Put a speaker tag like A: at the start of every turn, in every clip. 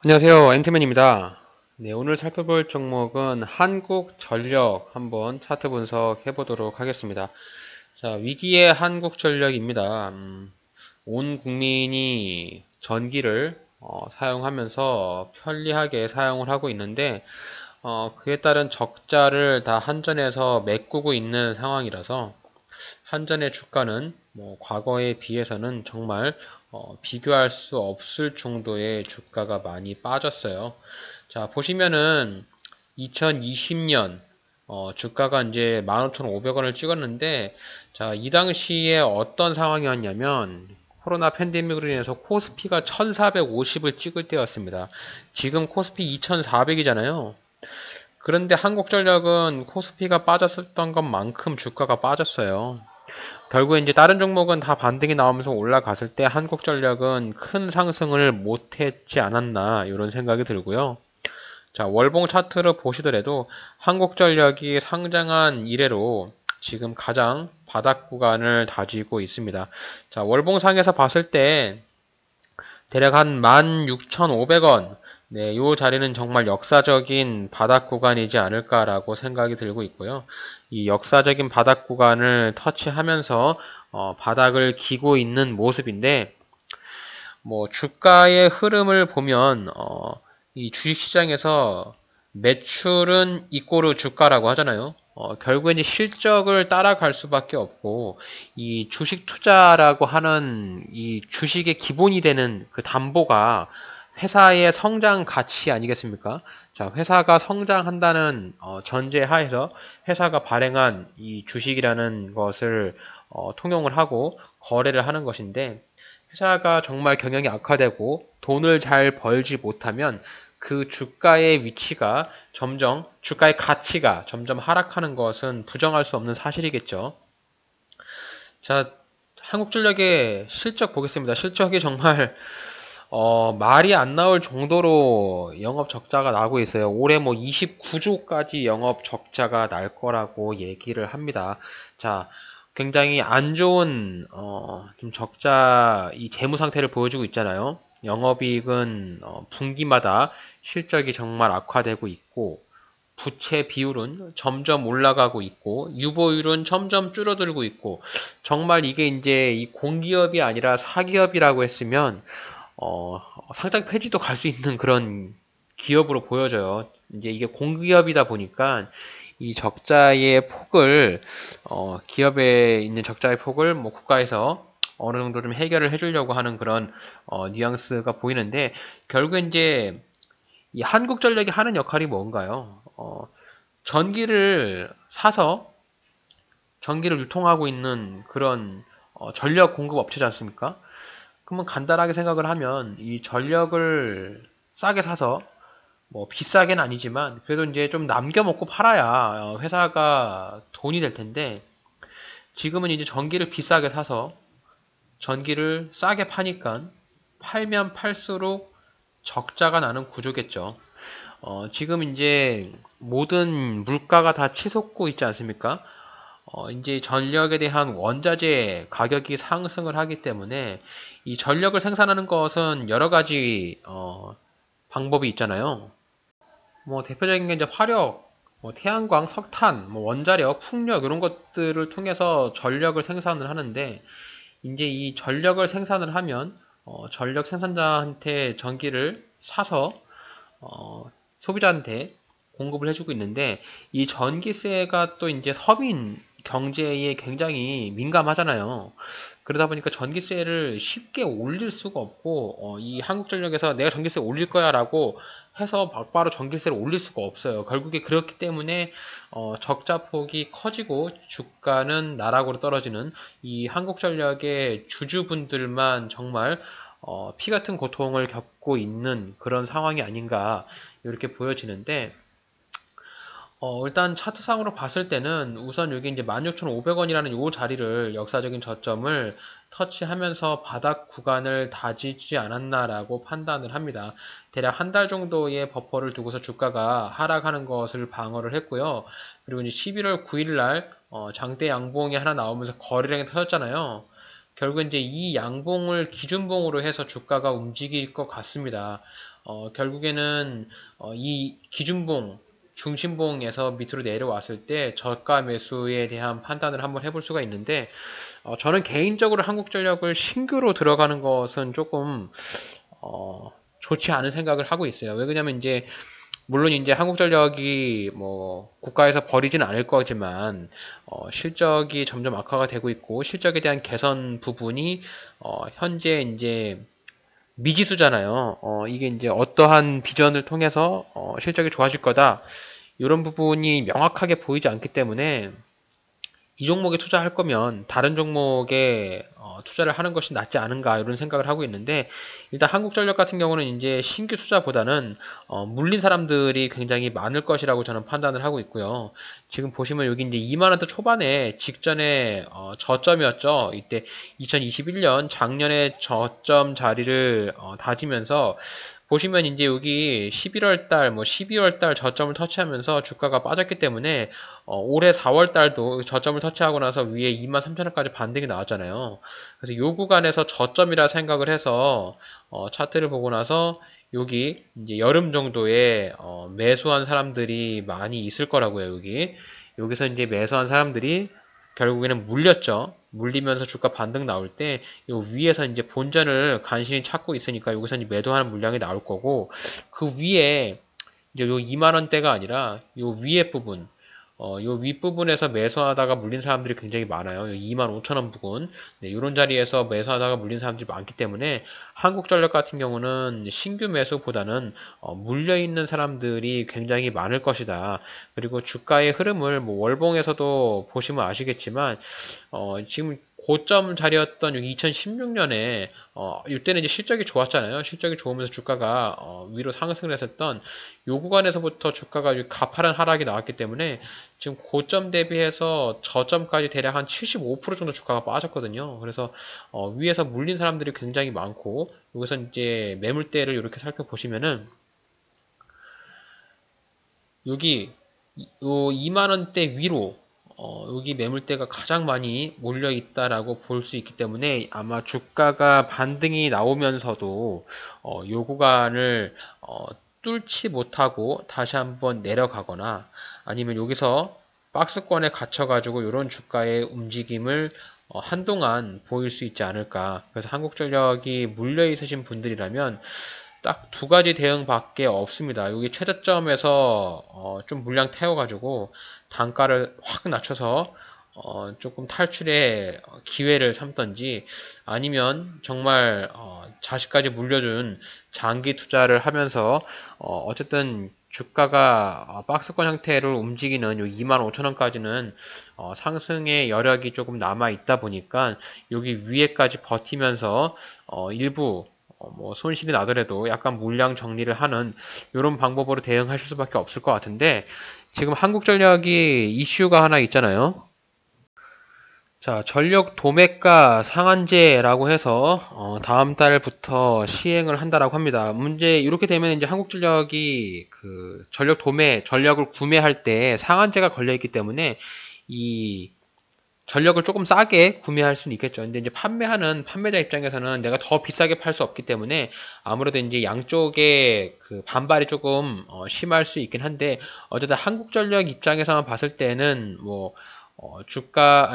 A: 안녕하세요. 앤트맨입니다. 네, 오늘 살펴볼 종목은 한국전력 한번 차트 분석해 보도록 하겠습니다. 자, 위기의 한국전력입니다. 온 국민이 전기를 사용하면서 편리하게 사용을 하고 있는데 그에 따른 적자를 다 한전에서 메꾸고 있는 상황이라서 한전의 주가는 과거에 비해서는 정말 비교할 수 없을 정도의 주가가 많이 빠졌어요. 자, 보시면은 2020년 주가가 이제 15,500원을 찍었는데, 자, 이 당시에 어떤 상황이었냐면 코로나 팬데믹으로 인해서 코스피가 1450을 찍을 때였습니다. 지금 코스피 2400이잖아요. 그런데 한국전력은 코스피가 빠졌었던 것만큼 주가가 빠졌어요. 결국에 이제 다른 종목은 다 반등이 나오면서 올라갔을 때 한국전력은 큰 상승을 못했지 않았나 이런 생각이 들고요. 자, 월봉 차트를 보시더라도 한국전력이 상장한 이래로 지금 가장 바닥 구간을 다지고 있습니다. 자, 월봉상에서 봤을 때 대략 한 16,500원. 네, 이 자리는 정말 역사적인 바닥 구간이지 않을까라고 생각이 들고 있고요. 이 역사적인 바닥 구간을 터치하면서 바닥을 기고 있는 모습인데, 주가의 흐름을 보면 이 주식시장에서 매출은 이꼬르 주가라고 하잖아요. 결국엔 이제 실적을 따라갈 수밖에 없고, 이 주식 투자라고 하는 이 주식의 기본이 되는 그 담보가 회사의 성장 가치 아니겠습니까? 자, 회사가 성장한다는 전제 하에서 회사가 발행한 이 주식이라는 것을 통용을 하고 거래를 하는 것인데, 회사가 정말 경영이 악화되고 돈을 잘 벌지 못하면 그 주가의 위치가 점점, 주가의 가치가 점점 하락하는 것은 부정할 수 없는 사실이겠죠. 자, 한국전력의 실적 보겠습니다. 실적이 정말 말이 안 나올 정도로 영업 적자가 나고 있어요. 올해 29조까지 영업 적자가 날 거라고 얘기를 합니다. 자, 굉장히 안 좋은 좀 적자 이 재무 상태를 보여주고 있잖아요. 영업이익은 분기마다 실적이 정말 악화되고 있고 부채 비율은 점점 올라가고 있고 유보율은 점점 줄어들고 있고 정말 이게 이제 이 공기업이 아니라 사기업이라고 했으면 상장 폐지도 갈 수 있는 그런 기업으로 보여져요. 이제 이게 공기업이다 보니까 이 적자의 폭을 기업에 있는 적자의 폭을 국가에서 어느 정도 좀 해결을 해주려고 하는 그런 뉘앙스가 보이는데 결국 이제 이 한국전력이 하는 역할이 뭔가요? 전기를 사서 전기를 유통하고 있는 그런 전력 공급 업체지 않습니까? 그러면 간단하게 생각을 하면 이 전력을 싸게 사서 비싸게는 아니지만 그래도 이제 좀 남겨 먹고 팔아야 회사가 돈이 될 텐데 지금은 이제 전기를 비싸게 사서 전기를 싸게 파니까 팔면 팔수록 적자가 나는 구조겠죠. 지금 이제 모든 물가가 다 치솟고 있지 않습니까? 이제 전력에 대한 원자재 가격이 상승을 하기 때문에 이 전력을 생산하는 것은 여러 가지 방법이 있잖아요. 대표적인 게 이제 화력, 태양광, 석탄, 원자력, 풍력 이런 것들을 통해서 전력을 생산을 하는데 이제 이 전력을 생산을 하면 전력 생산자한테 전기를 사서 소비자한테 공급을 해주고 있는데 이 전기세가 또 이제 서민 경제에 굉장히 민감하잖아요. 그러다 보니까 전기세를 쉽게 올릴 수가 없고 이 한국전력에서 내가 전기세 올릴 거야라고 해서 바로 전기세를 올릴 수가 없어요. 결국에 그렇기 때문에 적자폭이 커지고 주가는 나락으로 떨어지는 이 한국전력의 주주분들만 정말 피 같은 고통을 겪고 있는 그런 상황이 아닌가 이렇게 보여지는데 일단 차트상으로 봤을 때는 우선 여기 이제 16,500원이라는 이 자리를 역사적인 저점을 터치하면서 바닥 구간을 다지지 않았나라고 판단을 합니다. 대략 한 달 정도의 버퍼를 두고서 주가가 하락하는 것을 방어를 했고요. 그리고 이제 11월 9일 날 장대 양봉이 하나 나오면서 거래량이 터졌잖아요. 결국 이제 이 양봉을 기준봉으로 해서 주가가 움직일 것 같습니다. 결국에는 이 기준봉, 중심봉에서 밑으로 내려왔을 때 저가 매수에 대한 판단을 한번 해볼 수가 있는데 저는 개인적으로 한국전력을 신규로 들어가는 것은 조금 좋지 않은 생각을 하고 있어요. 왜 그러냐면 이제 물론 이제 한국전력이 뭐 국가에서 버리진 않을 거지만 실적이 점점 악화가 되고 있고 실적에 대한 개선 부분이 현재 이제 미지수잖아요. 이게 이제 어떠한 비전을 통해서 실적이 좋아질 거다. 이런 부분이 명확하게 보이지 않기 때문에 이 종목에 투자할 거면 다른 종목에 투자를 하는 것이 낫지 않은가 이런 생각을 하고 있는데 일단 한국전력 같은 경우는 이제 신규 투자보다는 물린 사람들이 굉장히 많을 것이라고 저는 판단을 하고 있고요. 지금 보시면 여기 이제 2만 원대 초반에 직전에 저점이었죠. 이때 2021년 작년에 저점 자리를 다지면서 보시면 이제 여기 11월 달, 뭐 12월 달 저점을 터치하면서 주가가 빠졌기 때문에 올해 4월 달도 저점을 터치하고 나서 위에 23,000원까지 반등이 나왔잖아요. 그래서 요 구간에서 저점이라 생각을 해서 차트를 보고 나서 여기 이제 여름 정도에 매수한 사람들이 많이 있을 거라고요. 여기서 이제 매수한 사람들이 결국에는 물렸죠. 물리면서 주가 반등 나올 때, 요 위에서 이제 본전을 간신히 찾고 있으니까 여기서 이제 매도하는 물량이 나올 거고, 그 위에 이제 요 2만 원대가 아니라 요 위에 부분, 요 윗부분에서 매수하다가 물린 사람들이 굉장히 많아요. 25,000원 부근. 네, 이런 자리에서 매수하다가 물린 사람들이 많기 때문에 한국전력 같은 경우는 신규 매수보다는 물려있는 사람들이 굉장히 많을 것이다. 그리고 주가의 흐름을 뭐 월봉에서도 보시면 아시겠지만 지금 고점 자리였던 2016년에 이때는 이제 실적이 좋았잖아요. 실적이 좋으면서 주가가 위로 상승을 했었던 요 구간에서부터 주가가 가파른 하락이 나왔기 때문에 지금 고점 대비해서 저점까지 대략 한 75% 정도 주가가 빠졌거든요. 그래서 위에서 물린 사람들이 굉장히 많고 여기서 이제 매물대를 이렇게 살펴보시면은 여기 요 2만 원대 위로 여기 매물대가 가장 많이 몰려 있다라고 볼 수 있기 때문에 아마 주가가 반등이 나오면서도 요 구간을 뚫지 못하고 다시 한번 내려가거나 아니면 여기서 박스권에 갇혀가지고 이런 주가의 움직임을 한동안 보일 수 있지 않을까. 그래서 한국전력이 물려 있으신 분들이라면 딱 두 가지 대응밖에 없습니다. 여기 최저점에서 좀 물량 태워가지고 단가를 확 낮춰서 조금 탈출의 기회를 삼던지 아니면 정말 자식까지 물려준 장기 투자를 하면서 어쨌든 주가가 박스권 형태를 움직이는 요 25,000원까지는 상승의 여력이 조금 남아 있다 보니까 여기 위에까지 버티면서 일부 뭐 손실이 나더라도 약간 물량 정리를 하는 이런 방법으로 대응하실 수밖에 없을 것 같은데 지금 한국전력이 이슈가 하나 있잖아요. 자, 전력 도매가 상한제라고 해서 다음 달부터 시행을 한다라고 합니다. 문제 이렇게 되면 이제 한국전력이 그 전력 도매 전력을 구매할 때 상한제가 걸려 있기 때문에 이 전력을 조금 싸게 구매할 수는 있겠죠. 근데 이제 판매하는 판매자 입장에서는 내가 더 비싸게 팔 수 없기 때문에 아무래도 이제 양쪽에 그 반발이 조금 심할 수 있긴 한데 어쨌든 한국전력 입장에서만 봤을 때는 뭐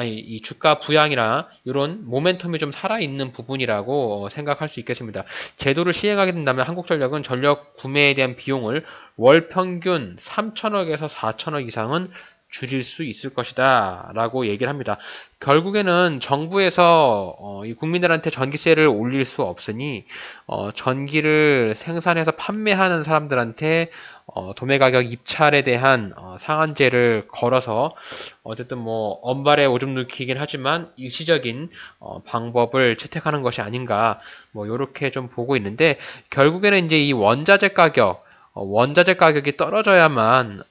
A: 이 주가 부양이나 이런 모멘텀이 좀 살아있는 부분이라고 생각할 수 있겠습니다. 제도를 시행하게 된다면 한국전력은 전력 구매에 대한 비용을 월 평균 3천억에서 4천억 이상은 줄일 수 있을 것이다 라고 얘기를 합니다. 결국에는 정부에서 이 국민들한테 전기세를 올릴 수 없으니 전기를 생산해서 판매하는 사람들한테 도매가격 입찰에 대한 상한제를 걸어서 어쨌든 뭐 언발에 오줌 누기긴 하지만 일시적인 방법을 채택하는 것이 아닌가 뭐 요렇게 좀 보고 있는데 결국에는 이제 이 원자재 가격이 떨어져야만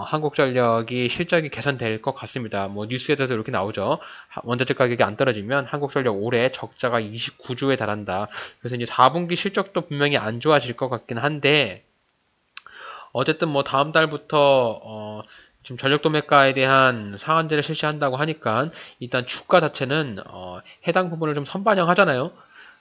A: 한국전력이 실적이 개선될 것 같습니다. 뭐 뉴스에도 이렇게 나오죠. 원자재 가격이 안 떨어지면 한국전력 올해 적자가 29조에 달한다. 그래서 이제 4분기 실적도 분명히 안 좋아질 것 같긴 한데 어쨌든 뭐 다음 달부터 지금 전력 도매가에 대한 상한제를 실시한다고 하니까 일단 주가 자체는 해당 부분을 좀 선반영하잖아요.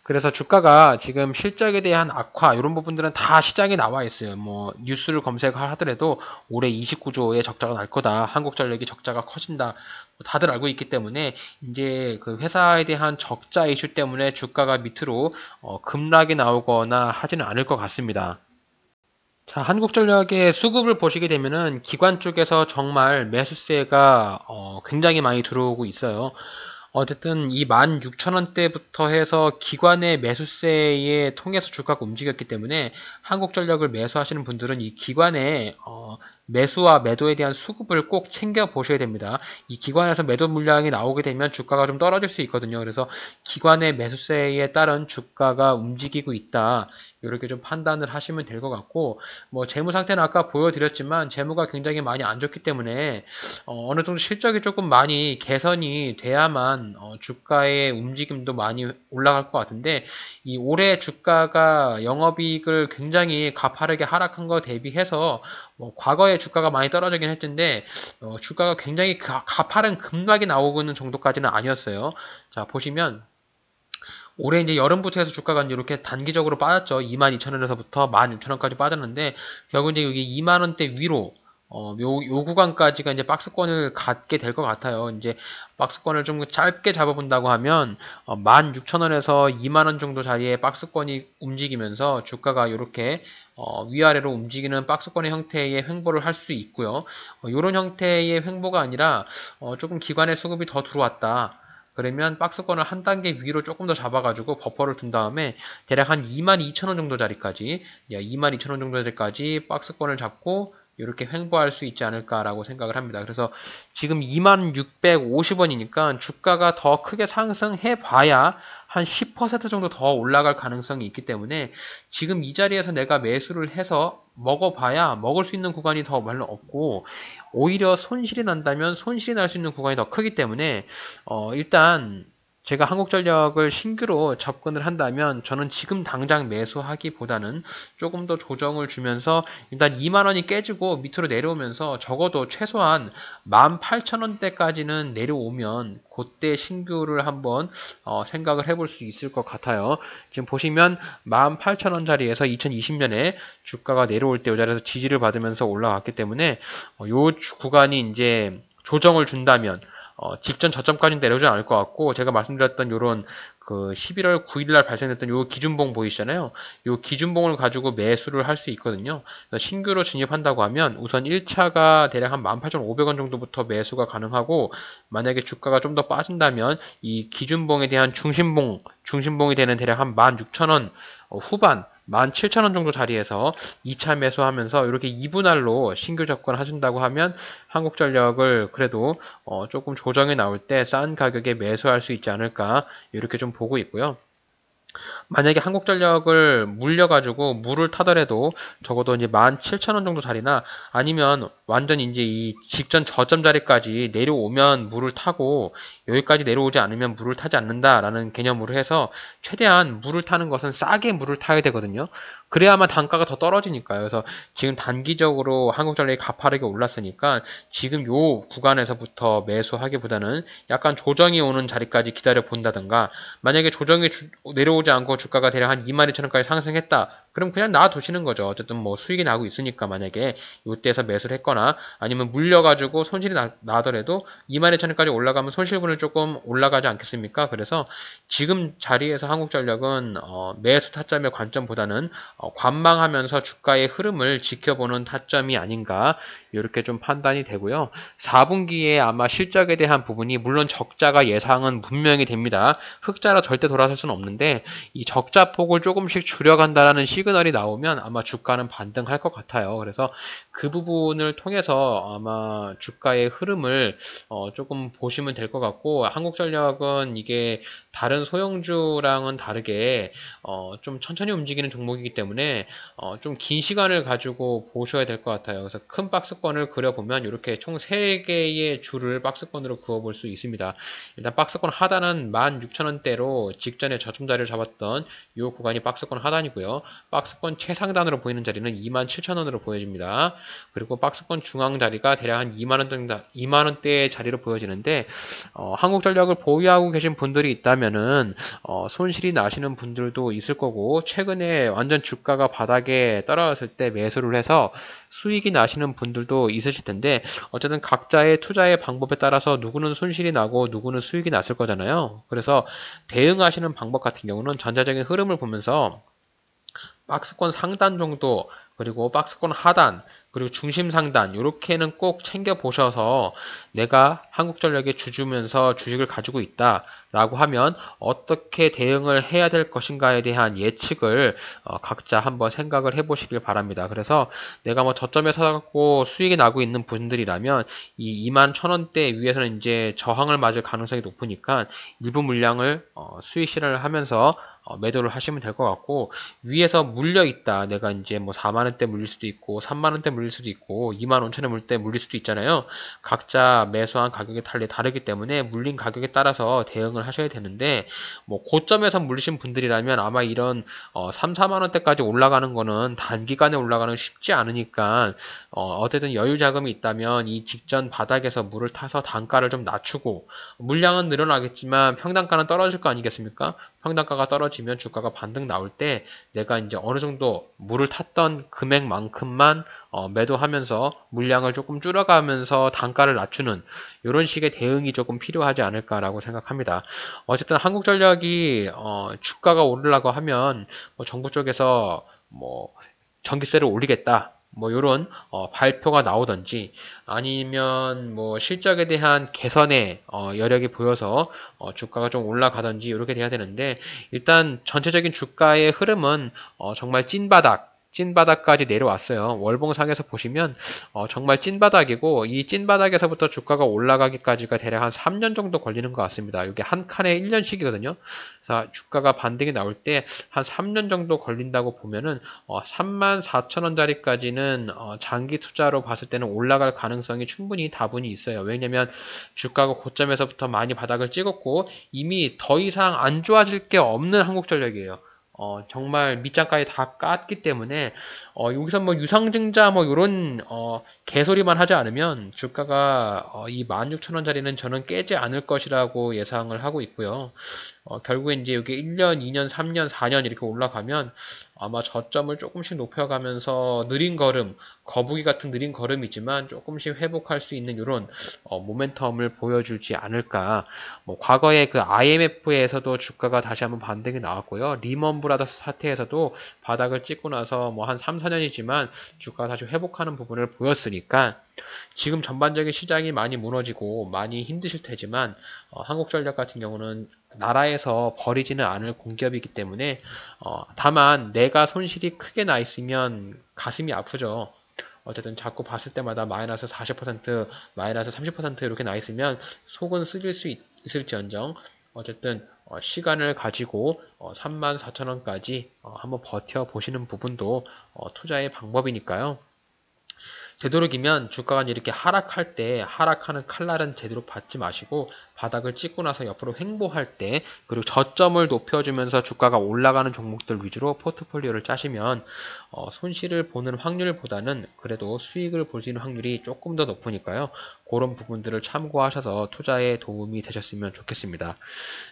A: 그래서 주가가 지금 실적에 대한 악화 이런 부분들은 다 시장에 나와 있어요. 뭐 뉴스를 검색하더라도 올해 29조의 적자가 날 거다. 한국전력이 적자가 커진다. 뭐 다들 알고 있기 때문에 이제 그 회사에 대한 적자 이슈 때문에 주가가 밑으로 급락이 나오거나 하지는 않을 것 같습니다. 자, 한국전력의 수급을 보시게 되면은 기관 쪽에서 정말 매수세가 굉장히 많이 들어오고 있어요. 어쨌든 이 16,000원대부터 해서 기관의 매수세에 통해서 주가가 움직였기 때문에 한국전력을 매수하시는 분들은 이 기관의 매수와 매도에 대한 수급을 꼭 챙겨 보셔야 됩니다. 이 기관에서 매도 물량이 나오게 되면 주가가 좀 떨어질 수 있거든요. 그래서 기관의 매수세에 따른 주가가 움직이고 있다. 이렇게 좀 판단을 하시면 될 것 같고, 뭐 재무 상태는 아까 보여드렸지만 재무가 굉장히 많이 안 좋기 때문에 어느 정도 실적이 조금 많이 개선이 돼야만 주가의 움직임도 많이 올라갈 것 같은데, 이 올해 주가가 영업이익을 굉장히 가파르게 하락한 거 대비해서 뭐 과거에 주가가 많이 떨어지긴 했는데 주가가 굉장히 가파른 급락이 나오는 정도까지는 아니었어요. 자, 보시면 올해 이제 여름부터 해서 주가가 이렇게 단기적으로 빠졌죠. 22,000원에서부터 16,000원까지 빠졌는데 결국 이제 여기 2만원대 위로 요 구간까지가 이제 박스권을 갖게 될 것 같아요. 이제 박스권을 좀 짧게 잡아본다고 하면 16,000원에서 2만원 정도 자리에 박스권이 움직이면서 주가가 이렇게 위아래로 움직이는 박스권의 형태의 횡보를 할 수 있고요. 이런 형태의 횡보가 아니라 조금 기관의 수급이 더 들어왔다. 그러면 박스권을 한 단계 위로 조금 더 잡아가지고 버퍼를 둔 다음에 대략 한 22,000원 정도 자리까지 22,000원 정도 자리까지 박스권을 잡고 이렇게 횡보할 수 있지 않을까라고 생각을 합니다. 그래서 지금 2650원이니까 주가가 더 크게 상승해 봐야 한 10% 정도 더 올라갈 가능성이 있기 때문에 지금 이 자리에서 내가 매수를 해서 먹어봐야 먹을 수 있는 구간이 더 별로 없고 오히려 손실이 난다면 손실이 날 수 있는 구간이 더 크기 때문에 일단 제가 한국전력을 신규로 접근을 한다면 저는 지금 당장 매수하기보다는 조금 더 조정을 주면서 일단 2만원이 깨지고 밑으로 내려오면서 적어도 최소한 18,000원대까지는 내려오면 그때 신규를 한번 생각을 해볼 수 있을 것 같아요. 지금 보시면 18,000원 자리에서 2020년에 주가가 내려올 때 이 자리에서 지지를 받으면서 올라왔기 때문에 요 구간이 이제 조정을 준다면 직전 저점까지는 내려오지 않을 것 같고 제가 말씀드렸던 요런 그 11월 9일날 발생했던 요 기준봉 보이시잖아요. 요 기준봉을 가지고 매수를 할 수 있거든요. 신규로 진입한다고 하면 우선 1차가 대략 한 18,500원 정도부터 매수가 가능하고 만약에 주가가 좀 더 빠진다면 이 기준봉에 대한 중심봉이 되는 대략 한 16,000원 후반 17,000원 정도 자리에서 2차 매수하면서 이렇게 2분할로 신규 접근하신다고 하면 한국전력을 그래도 조금 조정이 나올 때 싼 가격에 매수할 수 있지 않을까 이렇게 좀 보고 있고요. 만약에 한국전력을 물려가지고 물을 타더라도 적어도 이제 17,000원 정도 자리나 아니면 완전 이제 이 직전 저점 자리까지 내려오면 물을 타고 여기까지 내려오지 않으면 물을 타지 않는다라는 개념으로 해서 최대한 물을 타는 것은 싸게 물을 타야 되거든요. 그래야만 단가가 더 떨어지니까요. 그래서 지금 단기적으로 한국전력이 가파르게 올랐으니까 지금 요 구간에서부터 매수하기보다는 약간 조정이 오는 자리까지 기다려 본다든가 만약에 조정이 내려오지 않고 주가가 대략 한 22,000원까지 상승했다. 그럼 그냥 놔두시는 거죠. 어쨌든 뭐 수익이 나고 있으니까 만약에 이때에서 매수를 했거나 아니면 물려가지고 손실이 나더라도 22,000원까지 올라가면 손실분을 조금 올라가지 않겠습니까? 그래서 지금 자리에서 한국전력은 매수 타점의 관점보다는 관망하면서 주가의 흐름을 지켜보는 타점이 아닌가 이렇게 좀 판단이 되고요. 4분기에 아마 실적에 대한 부분이 물론 적자가 예상은 분명히 됩니다. 흑자라 절대 돌아설 수는 없는데 이 적자 폭을 조금씩 줄여간다라는 시그널이 나오면 아마 주가는 반등할 것 같아요. 그래서 그 부분을 통해서 아마 주가의 흐름을 조금 보시면 될 것 같고 한국전력은 이게 다른 소형주랑은 다르게 좀 천천히 움직이는 종목이기 때문에 좀 긴 시간을 가지고 보셔야 될 것 같아요. 그래서 큰 박스권을 그려보면 이렇게 총 3개의 줄을 박스권으로 그어볼 수 있습니다. 일단 박스권 하단은 16,000원대로 직전에 저점 자리를 잡았던 이 구간이 박스권 하단이고요. 박스권 최상단으로 보이는 자리는 27,000원으로 보여집니다. 그리고 박스권 중앙 자리가 대략 한 2만원 정도, 2만원대의 자리로 보여지는데, 한국전력을 보유하고 계신 분들이 있다면은, 손실이 나시는 분들도 있을 거고, 최근에 완전 주가가 바닥에 떨어졌을 때 매수를 해서 수익이 나시는 분들도 있으실 텐데, 어쨌든 각자의 투자의 방법에 따라서 누구는 손실이 나고 누구는 수익이 났을 거잖아요. 그래서 대응하시는 방법 같은 경우는 전체적인 흐름을 보면서 박스권 상단 정도, 그리고 박스권 하단, 그리고 중심 상단 이렇게는 꼭 챙겨 보셔서 내가 한국전력에 주주면서 주식을 가지고 있다라고 하면 어떻게 대응을 해야 될 것인가에 대한 예측을 각자 한번 생각을 해보시길 바랍니다. 그래서 내가 뭐 저점에 사갖고 수익이 나고 있는 분들이라면 이 21,000원대 위에서는 이제 저항을 맞을 가능성이 높으니까 일부 물량을 수익 실현을 하면서 매도를 하시면 될 것 같고, 위에서 물려 있다. 내가 이제 뭐 4만원대 물릴 수도 있고 3만원대 물릴 수도 있고 25,000원 물릴 때 물릴 수도 있잖아요. 각자 매수한 가격의 달리 다르기 때문에 물린 가격에 따라서 대응을 하셔야 되는데, 뭐 고점에서 물리신 분들이라면 아마 이런 3, 4만원대까지 올라가는 거는 단기간에 올라가는 건 쉽지 않으니까 어쨌든 여유 자금이 있다면 이 직전 바닥에서 물을 타서 단가를 좀 낮추고, 물량은 늘어나겠지만 평단가는 떨어질 거 아니겠습니까? 평단가가 떨어지면 주가가 반등 나올 때 내가 이제 어느 정도 물을 탔던 금액만큼만 매도하면서 물량을 조금 줄여가면서 단가를 낮추는 이런 식의 대응이 조금 필요하지 않을까라고 생각합니다. 어쨌든 한국전력이 주가가 오르려고 하면 뭐 정부 쪽에서 뭐 전기세를 올리겠다, 뭐 이런 발표가 나오든지, 아니면 뭐 실적에 대한 개선의 여력이 보여서 주가가 좀 올라가든지 이렇게 돼야 되는데, 일단 전체적인 주가의 흐름은 정말 찐바닥까지 내려왔어요. 월봉상에서 보시면 정말 찐바닥이고, 이 찐바닥에서부터 주가가 올라가기까지가 대략 한 3년 정도 걸리는 것 같습니다. 이게 한 칸에 1년씩이거든요. 그래서 주가가 반등이 나올 때 한 3년 정도 걸린다고 보면은 34,000원짜리까지는 장기 투자로 봤을 때는 올라갈 가능성이 충분히 다분히 있어요. 왜냐면 주가가 고점에서부터 많이 바닥을 찍었고 이미 더 이상 안 좋아질 게 없는 한국전력이에요. 정말 밑장까지 다 깠기 때문에 여기서 뭐 유상증자 뭐 이런 개소리만 하지 않으면 주가가 이 16,000원짜리는 저는 깨지 않을 것이라고 예상을 하고 있고요. 결국에 이제 여기 1년, 2년, 3년, 4년 이렇게 올라가면 아마 저점을 조금씩 높여가면서 느린 걸음, 거북이 같은 느린 걸음이지만 조금씩 회복할 수 있는 이런 모멘텀을 보여주지 않을까. 뭐 과거에 그 IMF에서도 주가가 다시 한번 반등이 나왔고요. 리먼 브라더스 사태에서도 바닥을 찍고 나서 뭐 한 3, 4년이지만 주가가 다시 회복하는 부분을 보였으니까, 지금 전반적인 시장이 많이 무너지고 많이 힘드실 테지만 한국전력 같은 경우는 나라에서 버리지는 않을 공기업이기 때문에 다만 내가 손실이 크게 나 있으면 가슴이 아프죠. 어쨌든 자꾸 봤을 때마다 마이너스 40%, 마이너스 30% 이렇게 나 있으면 속은 쓰릴 수 있을지언정, 어쨌든 시간을 가지고 34,000원까지 한번 버텨보시는 부분도 투자의 방법이니까요. 되도록이면 주가가 이렇게 하락할 때 하락하는 칼날은 제대로 받지 마시고, 바닥을 찍고 나서 옆으로 횡보할 때, 그리고 저점을 높여주면서 주가가 올라가는 종목들 위주로 포트폴리오를 짜시면 손실을 보는 확률보다는 그래도 수익을 볼 수 있는 확률이 조금 더 높으니까요. 그런 부분들을 참고하셔서 투자에 도움이 되셨으면 좋겠습니다.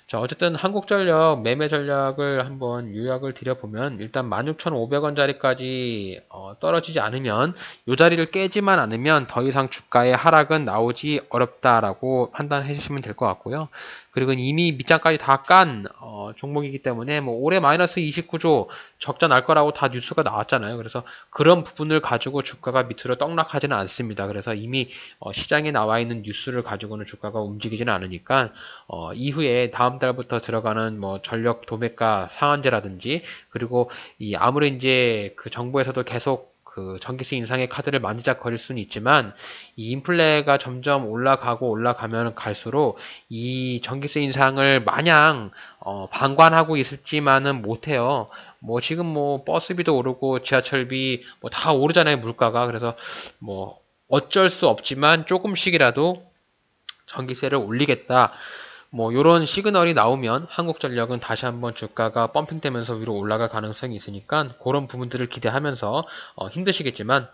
A: 자, 어쨌든 한국전력 매매 전략을 한번 요약을 드려보면, 일단 16,500원짜리까지 떨어지지 않으면, 이 자리를 깨지만 않으면 더 이상 주가의 하락은 나오지 어렵다라고 판단해 주시면 될 것 같고요. 그리고 이미 밑장까지 다 깐 종목이기 때문에 뭐 올해 마이너스 29조 적자 날 거라고 다 뉴스가 나왔잖아요. 그래서 그런 부분을 가지고 주가가 밑으로 떡락하지는 않습니다. 그래서 이미 시장에 나와 있는 뉴스를 가지고는 주가가 움직이지는 않으니까 이후에 다음 달부터 들어가는 뭐 전력 도매가 상한제라든지, 그리고 이 아무리 이제 그 정부에서도 계속 그 전기세 인상의 카드를 만지작거릴 수는 있지만, 이 인플레가 점점 올라가면 갈수록 이 전기세 인상을 마냥 방관하고 있을지만은 못해요. 뭐 지금 뭐 버스비도 오르고 지하철비 뭐 다 오르잖아요, 물가가. 그래서 뭐 어쩔 수 없지만 조금씩이라도 전기세를 올리겠다, 뭐 요런 시그널이 나오면 한국전력은 다시 한번 주가가 펌핑되면서 위로 올라갈 가능성이 있으니까 그런 부분들을 기대하면서 힘드시겠지만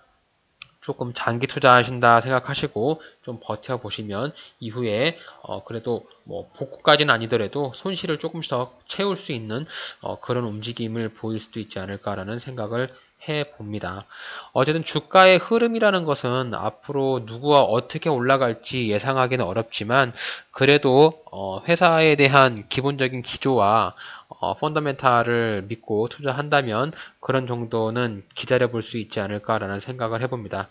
A: 조금 장기 투자하신다 생각하시고 좀 버텨보시면 이후에 그래도 뭐 복구까지는 아니더라도 손실을 조금씩 더 채울 수 있는 그런 움직임을 보일 수도 있지 않을까라는 생각을 해봅니다. 어쨌든 주가의 흐름이라는 것은 앞으로 누구와 어떻게 올라갈지 예상하기는 어렵지만 그래도 회사에 대한 기본적인 기조와 펀더멘탈을 믿고 투자한다면 그런 정도는 기다려 볼 수 있지 않을까라는 생각을 해봅니다.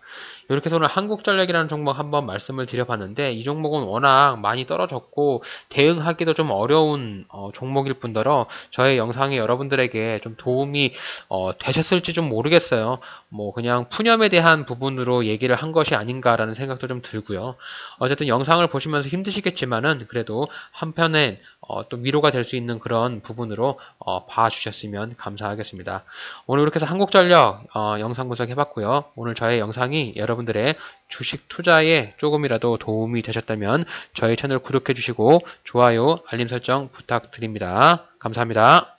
A: 이렇게 해서 오늘 한국전력이라는 종목 한번 말씀을 드려봤는데 이 종목은 워낙 많이 떨어졌고 대응하기도 좀 어려운 종목일 뿐더러 저의 영상이 여러분들에게 좀 도움이 되셨을지 좀 모르겠어요. 뭐 그냥 푸념에 대한 부분으로 얘기를 한 것이 아닌가라는 생각도 좀 들고요. 어쨌든 영상을 보시면서 힘드시겠지만은 그래도 한편엔 또 위로가 될 수 있는 그런 부분으로 봐주셨으면 감사하겠습니다. 오늘 이렇게 해서 한국전력 영상 분석해봤고요. 오늘 저의 영상이 여러분들의 주식 투자에 조금이라도 도움이 되셨다면 저희 채널 구독해주시고 좋아요, 알림 설정 부탁드립니다. 감사합니다.